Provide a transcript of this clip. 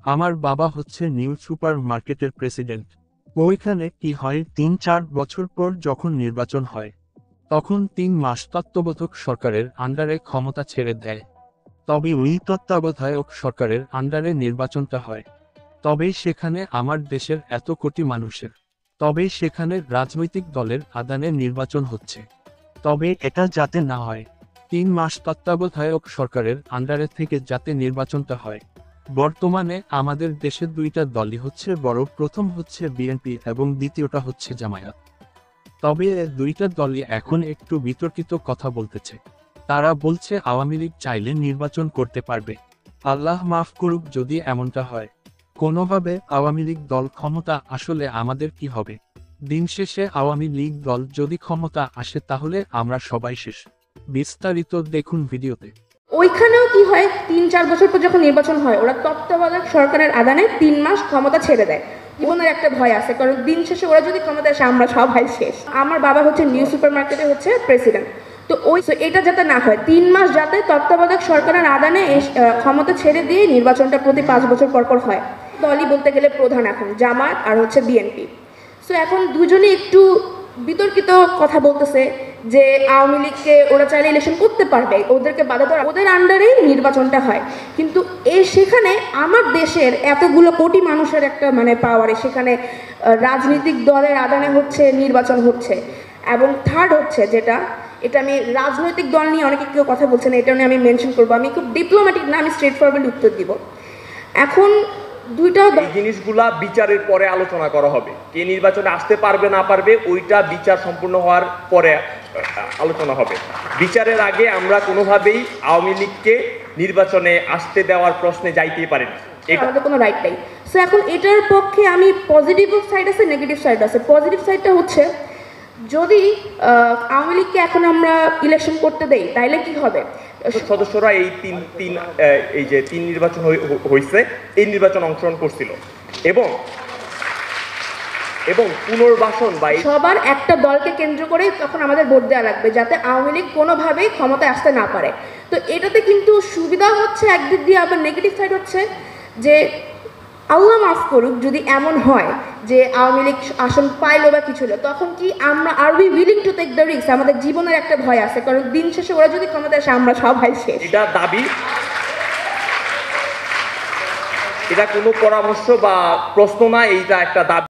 আমার বাবা হচ্ছে নিউ সুপার মার্কেটের প্রেসিডেন্ট। ওইখানে কি হয়, ৩-৪ বছর পর যখন নির্বাচন হয় তখন ৩ মাস তত্ত্বাবধায়ক সরকারের আন্ডারে ক্ষমতা ছেড়ে দেয়। তবে ওই তত্ত্বাবধায়ক সরকারের আন্ডারে নির্বাচনটা হয়। তবে সেখানে আমার দেশের এত কোটি মানুষের, তবে সেখানে রাজনৈতিক দলের আদানে নির্বাচন হচ্ছে। তবে এটা যাতে না হয়, ৩ মাস তত্ত্বাবধায়ক সরকারের আন্ডারে থেকে যাতে নির্বাচনটা হয়। বর্তমানে আমাদের দেশের দুইটা দলই হচ্ছে বড়, প্রথম হচ্ছে বিএনপি এবং দ্বিতীয়টা হচ্ছে জামায়াত। তবে দুইটা দলই এখন একটু বিতর্কিত কথা বলতেছে। তারা বলছে আওয়ামী লীগ চাইলে নির্বাচন করতে পারবে। আল্লাহ মাফ করুক যদি এমনটা হয়। কোনোভাবে আওয়ামী লীগ দল ক্ষমতা আসলে আমাদের কি হবে? দিন শেষে আওয়ামী লীগ দল যদি ক্ষমতা আসে তাহলে আমরা সবাই শেষ। বিস্তারিত দেখুন ভিডিওতে। ওইখানেও কি হয়, ৩-৪ বছর পর যখন নির্বাচন হয় ওরা তত্ত্বাবধায়ক সরকারের আদানে ৩ মাস ক্ষমতা ছেড়ে দেয়। জীবনের একটা ভয় আছে, কারণ দিন শেষে ওরা যদি ক্ষমতা আসে আমরা সবাই শেষ। আমার বাবা হচ্ছে নিউ সুপার মার্কেটে হচ্ছে প্রেসিডেন্ট। তো এটা যাতে না হয়, 3 মাস যাতে তত্ত্বাবধায়ক সরকারের আদানে ক্ষমতা ছেড়ে দিয়ে নির্বাচনটা প্রতি 5 বছর পর পর হয়। দলই বলতে গেলে প্রধান এখন জামায়াত আর হচ্ছে বিএনপি। সো এখন দুজনেই একটু বিতর্কিত কথা বলতেছে যে আওয়ামী লীগকে ওরা চাইলে ইলেকশন করতে পারবে, ওদেরকে বাধা দেওয়া, ওদের আন্ডারেই নির্বাচনটা হয়। কিন্তু সেখানে আমার দেশের এতগুলো কোটি মানুষের একটা পাওয়ারে সেখানে রাজনৈতিক দলের আদানে হচ্ছে নির্বাচন হচ্ছে। এবং থার্ড হচ্ছে যেটা, এটা আমি রাজনৈতিক দল নিয়ে অনেকে কেউ কথা বলছে না, এটা নিয়ে আমি মেনশন করবো। আমি খুব ডিপ্লোম্যাটিক না, আমি স্ট্রেট ফরওয়ার্ডলি উত্তর দিব। এখন এই জিনিসগুলা বিচারের পরে আলোচনা করা হবে। কে নির্বাচনে আসতে পারবে না পারবে ওইটা বিচার সম্পূর্ণ হওয়ার পরে আলোচনা হবে। বিচারের আগে আমরা কোনোভাবেই আওয়ামী লীগকে নির্বাচনে আসতে দেওয়ার প্রশ্নে যাইতেই পারি না, আমাদের কোনো রাইট নেই। সো এখন এটার পক্ষে আমি পজিটিভ সাইড আছে, নেগেটিভ সাইড আছে। পজিটিভ সাইডটা হচ্ছে, যদি আওয়ামী লীগকে এখন আমরা ইলেকশন করতে দেই তাইলে কি হবে, সদস্যরা এই যে তিন নির্বাচন হয়েছে, এই নির্বাচন অংশগ্রহণ করছিল এবং পুনর্বাসন বা সবার একটা দলকে কেন্দ্র করেই তখন আমাদের ভোট দেওয়া লাগবে যাতে আওয়ামী লীগ কোনোভাবেই ক্ষমতায় আসতে না পারে। তো এটাতে কিন্তু সুবিধা হচ্ছে একদিক দিয়ে, আবার নেগেটিভ সাইড হচ্ছে যে আল্লাহ মাফ করুক যদি এমন হয় যে আওয়ামী লীগ আসন পাইলো বা কিছু হলো, তখন কি আমরা are we willing to take the risk? আমাদের জীবনের একটা ভয় আছে, কারণ দিন শেষে ওরা যদি ক্ষমতায় আসে আমরা সবাই শেষ। এটা দাবি, এটা কোনো পরামর্শ বা প্রশ্ন না, এইটা একটা দাবি।